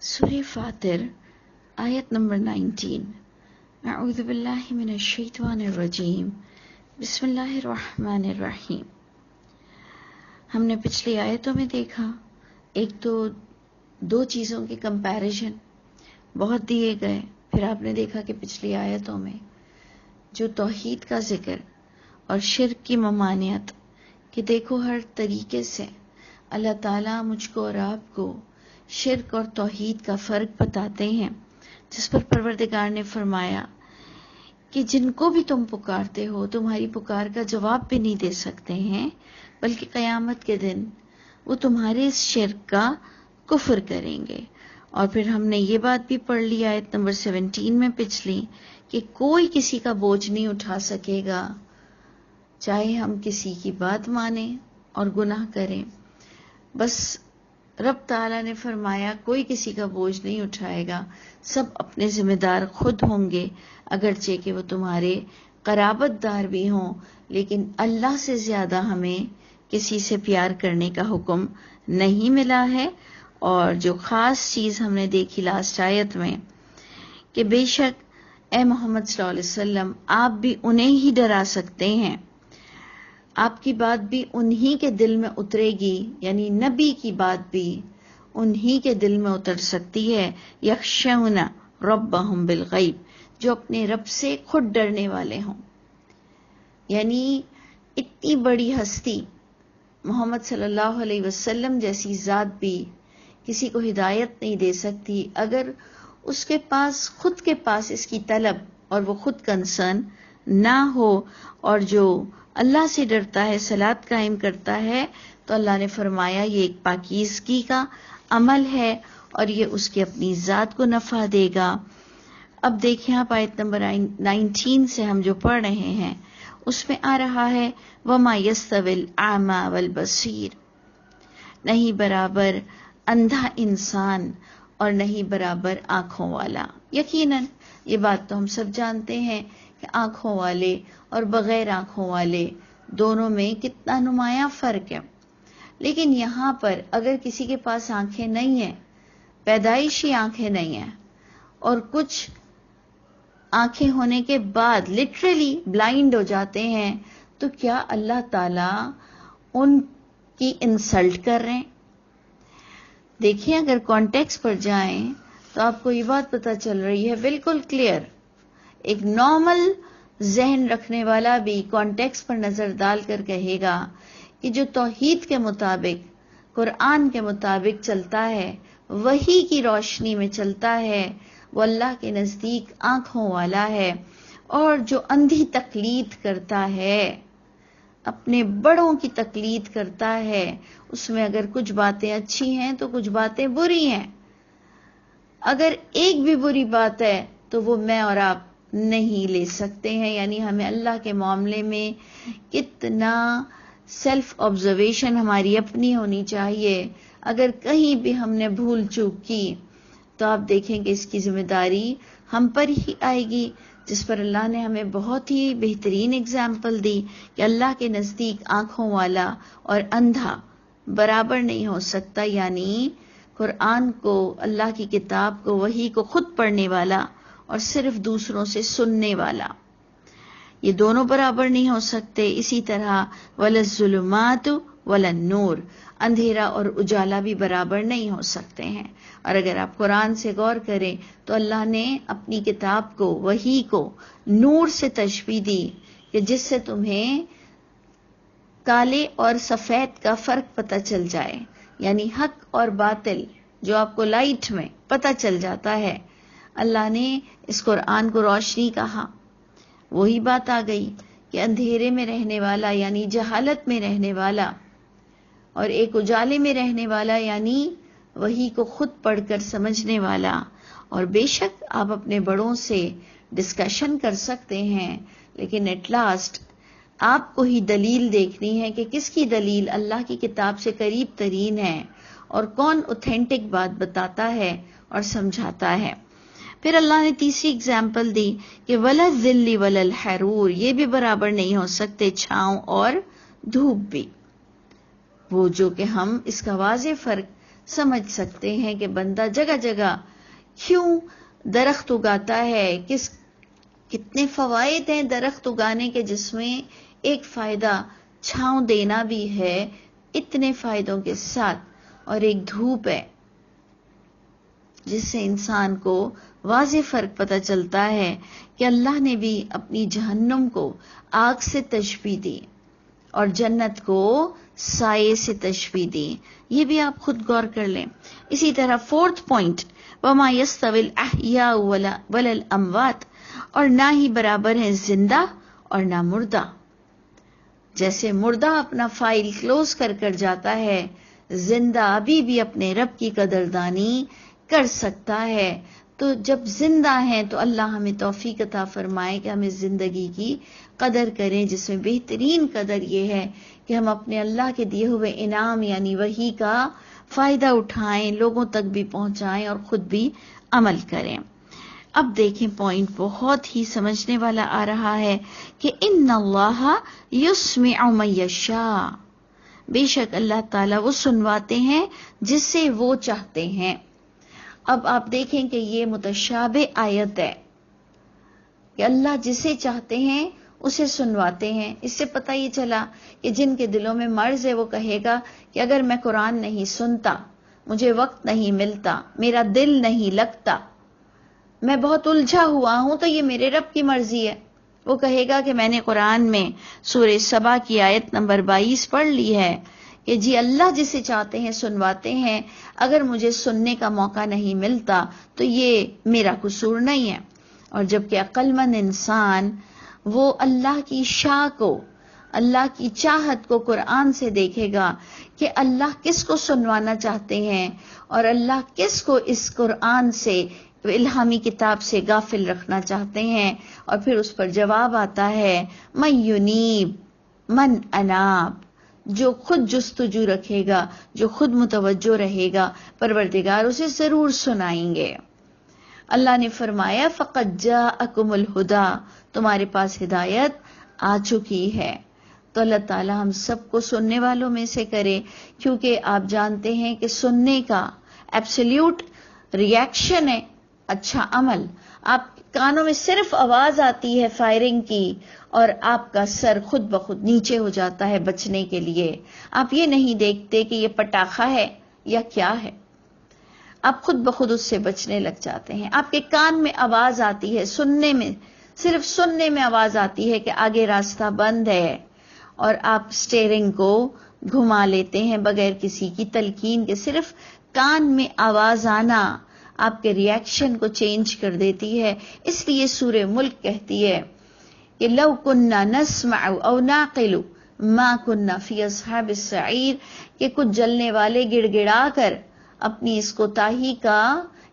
سورہ فاطر آیت نمبر 19۔ اعوذ باللہ من الشیطان الرجیم، بسم اللہ الرحمن الرحیم۔ ہم نے پچھلی آیتوں میں دیکھا، ایک تو دو چیزوں کے کمپیریزن بہت دیے گئے، پھر آپ نے دیکھا کہ پچھلی آیتوں میں جو توحید کا ذکر اور شرک کی ممانعت، کہ دیکھو ہر طریقے سے اللہ تعالیٰ مجھ کو اور آپ کو شرک اور توحید کا فرق بتاتے ہیں، جس پر پروردگار نے فرمایا کہ جن کو بھی تم پکارتے ہو تمہاری پکار کا جواب بھی نہیں دے سکتے ہیں، بلکہ قیامت کے دن وہ تمہارے اس شرک کا کفر کریں گے۔ اور پھر ہم نے یہ بات بھی پڑھ لی آیت نمبر 17 میں پچھلی، کہ کوئی کسی کا بوجھ نہیں اٹھا سکے گا، چاہے ہم کسی کی بات مانیں اور گناہ کریں۔ بس رب تعالیٰ نے فرمایا کوئی کسی کا بوجھ نہیں اٹھائے گا، سب اپنے ذمہ دار خود ہوں گے، اگرچہ کہ وہ تمہارے قرابت دار بھی ہوں، لیکن اللہ سے زیادہ ہمیں کسی سے پیار کرنے کا حکم نہیں ملا ہے۔ اور جو خاص چیز ہم نے دیکھی لاسٹ آیت میں، کہ بے شک اے محمد صلی اللہ علیہ وسلم آپ بھی انہیں ہی ڈرا سکتے ہیں، آپ کی بات بھی انہی کے دل میں اترے گی، یعنی نبی کی بات بھی انہی کے دل میں اتر سکتی ہے۔ یخشون ربہم بالغیب، جو اپنے رب سے خود ڈرنے والے ہوں۔ یعنی اتنی بڑی ہستی محمد صلی اللہ علیہ وسلم جیسی ذات بھی کسی کو ہدایت نہیں دے سکتی اگر اس کے پاس خود کے پاس اس کی طلب اور وہ خود کنسرن نہ ہو۔ اور جو اللہ سے ڈرتا ہے، صلاۃ قائم کرتا ہے، تو اللہ نے فرمایا یہ ایک پاکیزگی کا عمل ہے اور یہ اس کی اپنی ذات کو نفع دے گا۔ اب دیکھیں آپ آیت نمبر 19 سے ہم جو پڑھ رہے ہیں، اس میں آ رہا ہے وَمَا يَسْتَوِي الْأَعْمَى وَالْبَصِيرُ، نہیں برابر اندھا انسان اور نہیں برابر آنکھوں والا۔ یقیناً یہ بات تو ہم سب جانتے ہیں کہ آنکھوں والے اور بغیر آنکھوں والے دونوں میں کتنا نمایاں فرق ہے۔ لیکن یہاں پر اگر کسی کے پاس آنکھیں نہیں ہیں، پیدائشی آنکھیں نہیں ہیں، اور کچھ آنکھیں ہونے کے بعد لٹرلی بلائنڈ ہو جاتے ہیں، تو کیا اللہ تعالیٰ ان کی انسلٹ کر رہے ہیں؟ دیکھیں اگر کانٹیکس پر جائیں تو آپ کو یہ بات پتہ چل رہی ہے بالکل کلیئر۔ ایک نارمل ذہن رکھنے والا بھی کانٹیکس پر نظر ڈال کر کہے گا کہ جو توحید کے مطابق، قرآن کے مطابق چلتا ہے، وحی کی روشنی میں چلتا ہے، وہ اللہ کے نزدیک آنکھوں والا ہے۔ اور جو اندھی تقلید کرتا ہے، اپنے بڑوں کی تقلید کرتا ہے، اس میں اگر کچھ باتیں اچھی ہیں تو کچھ باتیں بری ہیں، اگر ایک بھی بری بات ہے تو وہ میں اور آپ نہیں لے سکتے ہیں۔ یعنی ہمیں اللہ کے معاملے میں کتنا سیلف آبزرویشن ہماری اپنی ہونی چاہیے۔ اگر کہیں بھی ہم نے بھول چوک کی تو آپ دیکھیں کہ اس کی ذمہ داری ہم پر ہی آئے گی، جس پر اللہ نے ہمیں بہت ہی بہترین اگزامپل دی کہ اللہ کے نزدیک آنکھوں والا اور اندھا برابر نہیں ہو سکتا۔ یعنی قرآن کو، اللہ کی کتاب کو، وحی کو خود پڑھنے والا اور صرف دوسروں سے سننے والا، یہ دونوں برابر نہیں ہو سکتے۔ اسی طرح وَلَا الظُّلُمَاتُ وَلَا النُّورُ، اندھیرا اور اجالا بھی برابر نہیں ہو سکتے ہیں۔ اور اگر آپ قرآن سے غور کریں تو اللہ نے اپنی کتاب کو، وحی کو، نور سے تشبیہ دی کہ جس سے تمہیں کالے اور سفید کا فرق پتہ چل جائے، یعنی حق اور باطل جو آپ کو لائٹ میں پتہ چل جاتا ہے۔ اللہ نے اس قرآن کو روشنی کہا، وہی بات آ گئی کہ اندھیرے میں رہنے والا یعنی جہالت میں رہنے والا، اور ایک اجالے میں رہنے والا یعنی وحی کو خود پڑھ کر سمجھنے والا۔ اور بے شک آپ اپنے بڑوں سے ڈسکشن کر سکتے ہیں، لیکن ایٹ لاسٹ آپ کو ہی دلیل دیکھنی ہے کہ کس کی دلیل اللہ کی کتاب سے قریب ترین ہے اور کون اوتھینٹک بات بتاتا ہے اور سمجھاتا ہے۔ پھر اللہ نے تیسری اگزامپل دی کہ وَلَا الظِّلِّ وَلَا الْحَرُورِ، یہ بھی برابر نہیں ہو سکتے، چھاؤں اور دھوپ بھی۔ وہ جو کہ ہم اس کا واضح فرق سمجھ سکتے ہیں کہ بندہ جگہ جگہ کیوں درخت اگاتا ہے، کتنے فوائد ہیں درخت اگانے کے، جس میں ایک فائدہ چھاؤں دینا بھی ہے اتنے فائدوں کے ساتھ، اور ایک دھوپ ہے جس سے انسان کو واضح فرق پتہ چلتا ہے کہ اللہ نے بھی اپنی جہنم کو آگ سے تشبیہ دی اور جنت کو سائے سے تشبیہ دی. یہ بھی آپ خود غور کر لیں. اسی طرح 4th پوائنٹ، وما یستوی الاحیاء ولا الاموات، اور نہ ہی برابر ہیں زندہ اور نہ مردہ. جیسے مردہ اپنا فائل کلوز کر جاتا ہے، زندہ ابھی بھی اپنے رب کی قدردانی کر سکتا ہے. تو جب زندہ ہیں تو اللہ ہمیں توفیق عطا فرمائے کہ ہم اس زندگی کی قدر کریں، جس میں بہترین قدر یہ ہے کہ ہم اپنے اللہ کے دیے ہوئے انعام یعنی وحی کا فائدہ اٹھائیں، لوگوں تک بھی پہنچائیں اور خود بھی عمل کریں. اب دیکھیں پوائنٹ بہت ہی سمجھنے والا آ رہا ہے کہ ان اللہ یسمع من یشاء، بے شک اللہ تعالیٰ وہ سنواتے ہیں جس سے وہ چاہتے ہیں. اب آپ دیکھیں کہ یہ متشابہ آیت ہے کہ اللہ جسے چاہتے ہیں اسے سنواتے ہیں. اس سے پتہ یہ چلا کہ جن کے دلوں میں مرض ہے وہ کہے گا کہ اگر میں قرآن نہیں سنتا، مجھے وقت نہیں ملتا، میرا دل نہیں لگتا، میں بہت الجھا ہوا ہوں، تو یہ میرے رب کی مرضی ہے. وہ کہے گا کہ میں نے قرآن میں سورہ سبا کی آیت نمبر 22 پڑھ لی ہے کہ جی اللہ جسے چاہتے ہیں سنواتے ہیں، اگر مجھے سننے کا موقع نہیں ملتا تو یہ میرا قصور نہیں ہے. اور جبکہ عقل مند انسان وہ اللہ کی شاء کو، اللہ کی چاہت کو قرآن سے دیکھے گا کہ اللہ کس کو سنوانا چاہتے ہیں اور اللہ کس کو اس قرآن سے، الہامی کتاب سے غافل رکھنا چاہتے ہیں. اور پھر اس پر جواب آتا ہے من ینیب من اناب، جو خود جستجو رکھے گا، جو خود متوجہ رہے گا، پروردگار اسے ضرور سنائیں گے. اللہ نے فرمایا فقد جاءکم الہدی، تمہارے پاس ہدایت آ چکی ہے. تو اللہ تعالی ہم سب کو سننے والوں میں سے کرے، کیونکہ آپ جانتے ہیں کہ سننے کا ایبسلیوٹ ریاکشن ہے اچھا عمل. آپ کانوں میں صرف آواز آتی ہے فائرنگ کی اور آپ کا سر خود بخود نیچے ہو جاتا ہے بچنے کے لیے. آپ یہ نہیں دیکھتے کہ یہ پٹاخہ ہے یا کیا ہے، آپ خود بخود اس سے بچنے لگ جاتے ہیں. آپ کے کان میں آواز آتی ہے، سننے میں، صرف سننے میں آواز آتی ہے کہ آگے راستہ بند ہے، اور آپ سٹیئرنگ کو گھما لیتے ہیں بغیر کسی کی تلقین کے. صرف کان میں آواز آنا آپ کے ریاکشن کو چینج کر دیتی ہے. اس لیے سورہ ملک کہتی ہے کہ لو کننا نسمع او نعقل ما کننا فی اصحاب السعیر، کہ کچھ جلنے والے گڑ گڑا کر اپنی اس کوتاہی کا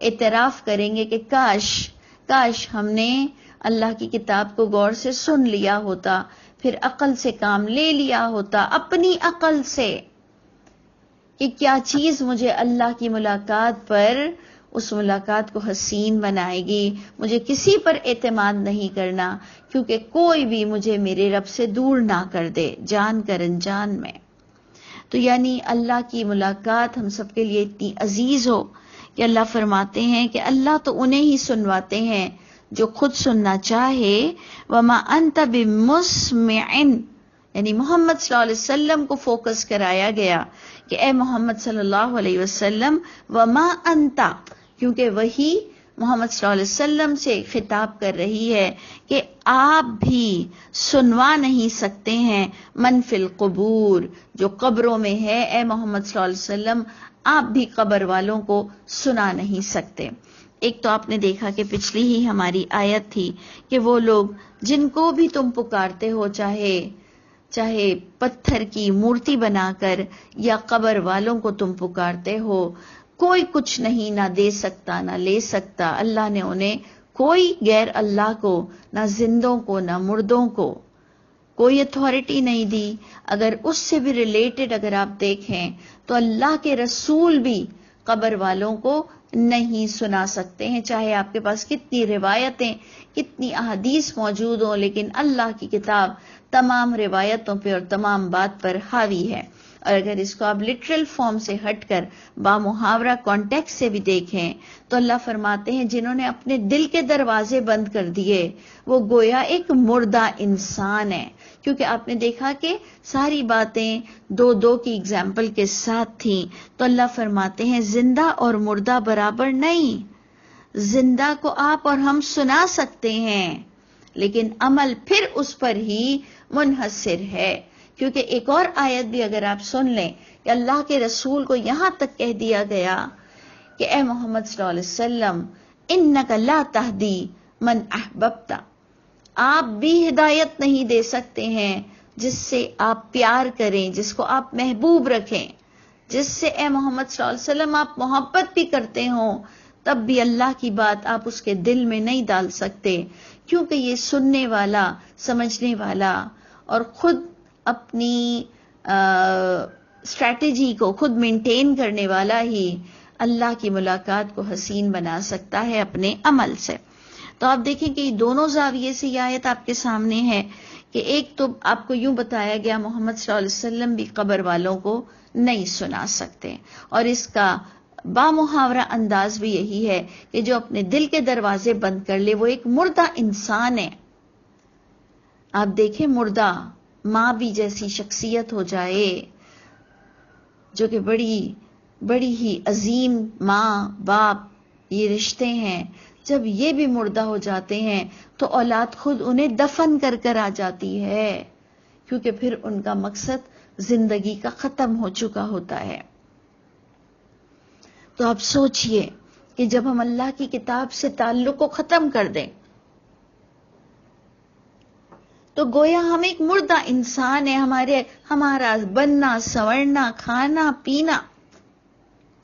اعتراف کریں گے کہ کاش ہم نے اللہ کی کتاب کو غور سے سن لیا ہوتا، پھر عقل سے کام لے لیا ہوتا، اپنی عقل سے، کہ کیا چیز مجھے اللہ کی ملاقات پر اس ملاقات کو حسین بنائے گی. مجھے کسی پر اعتماد نہیں کرنا، کیونکہ کوئی بھی مجھے میرے رب سے دور نہ کر دے جان کر انجان میں. تو یعنی اللہ کی ملاقات ہم سب کے لیے اتنی عزیز ہو کہ اللہ فرماتے ہیں کہ اللہ تو انہیں ہی سنواتے ہیں جو خود سننا چاہے. وما انت بمسمع، یعنی محمد صلی اللہ علیہ وسلم کو فوکس کرایا گیا کہ اے محمد صلی اللہ علیہ وسلم وما انت، کیونکہ وہی محمد صلی اللہ علیہ وسلم سے خطاب کر رہی ہے کہ آپ بھی سنوا نہیں سکتے ہیں من فی القبور، جو قبروں میں ہے. اے محمد صلی اللہ علیہ وسلم آپ بھی قبر والوں کو سنا نہیں سکتے. ایک تو آپ نے دیکھا کہ پچھلی ہی ہماری آیت تھی کہ وہ لوگ جن کو بھی تم پکارتے ہو، چاہے پتھر کی مورتی بنا کر یا قبر والوں کو تم پکارتے ہو، کوئی کچھ نہیں، نہ دے سکتا نہ لے سکتا. اللہ نے انہیں کوئی غیر اللہ کو، نہ زندوں کو نہ مردوں کو کوئی اتھارٹی نہیں دی. اگر اس سے بھی ریلیٹڈ اگر آپ دیکھیں تو اللہ کے رسول بھی قبر والوں کو نہیں سنا سکتے ہیں، چاہے آپ کے پاس کتنی روایتیں، کتنی احادیث موجود ہوں، لیکن اللہ کی کتاب تمام روایتوں پہ اور تمام بات پر حاوی ہے. اور اگر اس کو آپ لٹرل فارم سے ہٹ کر بامحاورہ کانٹیکسٹ سے بھی دیکھیں تو اللہ فرماتے ہیں جنہوں نے اپنے دل کے دروازے بند کر دیے وہ گویا ایک مردہ انسان ہے. کیونکہ آپ نے دیکھا کہ ساری باتیں دو کی اگزامپل کے ساتھ تھیں، تو اللہ فرماتے ہیں زندہ اور مردہ برابر نہیں. زندہ کو آپ اور ہم سنا سکتے ہیں لیکن عمل پھر اس پر ہی منحصر ہے. کیونکہ ایک اور آیت بھی اگر آپ سن لیں کہ اللہ کے رسول کو یہاں تک کہہ دیا گیا کہ اے محمد صلی اللہ علیہ وسلم انک لا تہدی من احببت، آپ بھی ہدایت نہیں دے سکتے ہیں جس سے آپ پیار کریں، جس کو آپ محبوب رکھیں، جس سے اے محمد صلی اللہ علیہ وسلم آپ محبت بھی کرتے ہوں، تب بھی اللہ کی بات آپ اس کے دل میں نہیں ڈال سکتے. کیونکہ یہ سننے والا، سمجھنے والا اور خود اپنی اسٹریٹجی کو خود مینٹین کرنے والا ہی اللہ کی ملاقات کو حسین بنا سکتا ہے اپنے عمل سے. تو آپ دیکھیں کہ دونوں زاویے سے یہ آیت آپ کے سامنے ہے کہ ایک تو آپ کو یوں بتایا گیا محمد صلی اللہ علیہ وسلم بھی قبر والوں کو نہیں سنا سکتے، اور اس کا بامحاورہ انداز بھی یہی ہے کہ جو اپنے دل کے دروازے بند کر لے وہ ایک مردہ انسان ہے. آپ دیکھیں مردہ ماں بھی جیسی شخصیت ہو جائے جو کہ بڑی ہی عظیم ماں باپ یہ رشتے ہیں، جب یہ بھی مردہ ہو جاتے ہیں تو اولاد خود انہیں دفن کر کر آ جاتی ہے، کیونکہ پھر ان کا مقصد زندگی کا ختم ہو چکا ہوتا ہے. تو آپ سوچئے کہ جب ہم اللہ کی کتاب سے تعلق کو ختم کر دیں تو گویا ہم ایک مردہ انسان ہیں. ہمارا بننا سنورنا کھانا پینا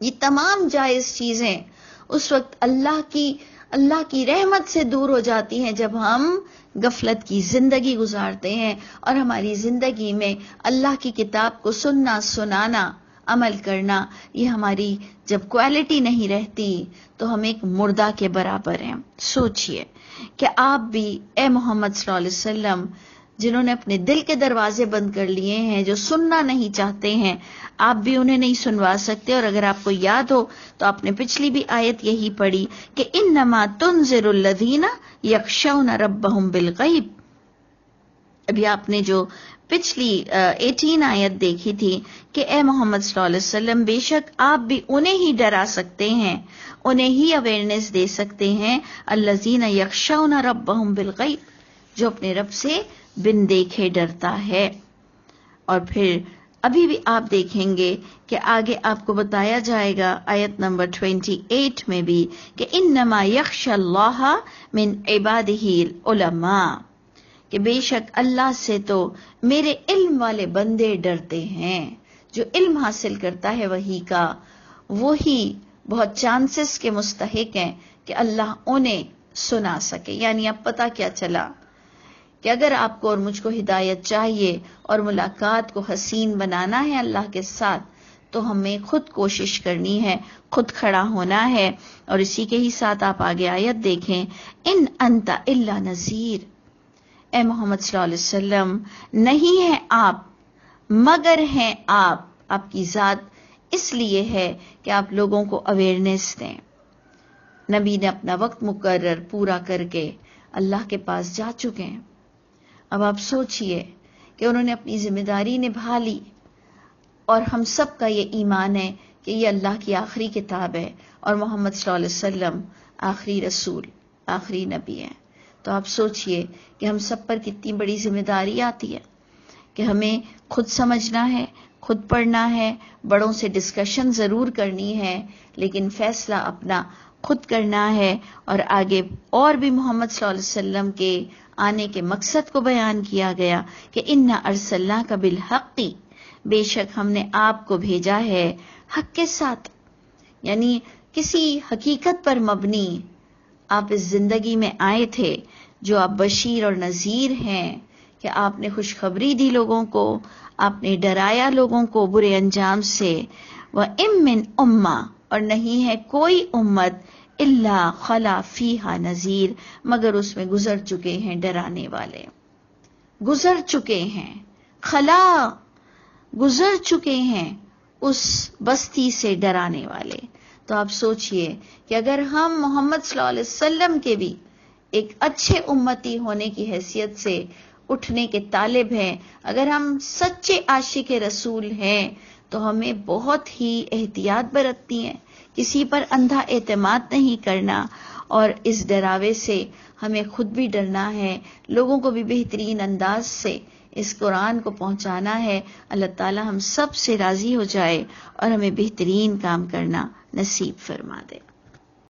یہ تمام جائز چیزیں اس وقت اللہ کی رحمت سے دور ہو جاتی ہیں جب ہم غفلت کی زندگی گزارتے ہیں، اور ہماری زندگی میں اللہ کی کتاب کو سننا سنانا عمل کرنا یہ ہماری جب کوالٹی نہیں رہتی تو ہم ایک مردہ کے برابر ہیں. سوچئے کہ آپ بھی اے محمد صلی اللہ علیہ وسلم جنہوں نے اپنے دل کے دروازے بند کر لیے ہیں، جو سننا نہیں چاہتے ہیں، آپ بھی انہیں نہیں سنوا سکتے. اور اگر آپ کو یاد ہو تو آپ نے پچھلی بھی آیت یہی پڑھی کہ انما تنذر الذین یخشون ربهم بالغیب. ابھی آپ نے جو پچھلی 18 آیت دیکھی تھی کہ اے محمد صلی اللہ علیہ وسلم بے شک آپ بھی انہیں ہی ڈرا سکتے ہیں، انہیں ہی اویئرنیس دے سکتے ہیں، الذین یخشون ربهم بالغیب، جو اپنے رب سے بن دیکھے ڈرتا ہے. اور پھر ابھی بھی آپ دیکھیں گے کہ آگے آپ کو بتایا جائے گا آیت نمبر 28 میں بھی کہ انما یخش اللہ من عبادہ العلماء، کہ بے شک اللہ سے تو میرے علم والے بندے ڈرتے ہیں. جو علم حاصل کرتا ہے وہی کا، وہی بہت چانسز کے مستحق ہیں کہ اللہ انہیں سنا سکے. یعنی اب پتہ کیا چلا کہ اگر آپ کو اور مجھ کو ہدایت چاہیے اور ملاقات کو حسین بنانا ہے اللہ کے ساتھ تو ہمیں خود کوشش کرنی ہے، خود کھڑا ہونا ہے. اور اسی کے ہی ساتھ آپ آگے آیت دیکھیں، ان انت الا نذیر، اے محمد صلی اللہ علیہ وسلم نہیں ہے آپ مگر ہیں آپ کی ذات اس لیے ہے کہ آپ لوگوں کو اویئرنیس دیں. نبی نے اپنا وقت مقرر پورا کر کے اللہ کے پاس جا چکے ہیں. اب آپ سوچئے کہ انہوں نے اپنی ذمہ داری نبھا لی، اور ہم سب کا یہ ایمان ہے کہ یہ اللہ کی آخری کتاب ہے اور محمد صلی اللہ علیہ وسلم آخری رسول آخری نبی ہے. تو آپ سوچئے کہ ہم سب پر کتنی بڑی ذمہ داری آتی ہے کہ ہمیں خود سمجھنا ہے، خود پڑھنا ہے، بڑوں سے ڈسکشن ضرور کرنی ہے لیکن فیصلہ اپنا خود کرنا ہے. اور آگے اور بھی محمد صلی اللہ علیہ وسلم کے آنے کے مقصد کو بیان کیا گیا کہ انا ارسلناک بالحق، بے شک ہم نے آپ کو بھیجا ہے حق کے ساتھ، یعنی کسی حقیقت پر مبنی. آپ اس زندگی میں آئے تھے جو آپ بشیر اور نذیر ہیں کہ آپ نے خوشخبری دی لوگوں کو، آپ نے ڈرایا لوگوں کو برے انجام سے. وَإِن مِّنْ أُمَّةٍ، اور نہیں ہے کوئی امت الا خلا فیہا نذیر، مگر اس میں گزر چکے ہیں ڈرانے والے، گزر چکے ہیں. خلا گزر چکے ہیں اس بستی سے ڈرانے والے. تو آپ سوچئے کہ اگر ہم محمد صلی اللہ علیہ وسلم کے بھی ایک اچھے امتی ہونے کی حیثیت سے اٹھنے کے طالب ہیں، اگر ہم سچے عاشق رسول ہیں، تو ہمیں بہت ہی احتیاط برتنی ہے، کسی پر اندھا اعتماد نہیں کرنا، اور اس ڈراوے سے ہمیں خود بھی ڈرنا ہے، لوگوں کو بھی بہترین انداز سے اس قرآن کو پہنچانا ہے. اللہ تعالی ہم سب سے راضی ہو جائے اور ہمیں بہترین کام کرنا نصیب فرما دے.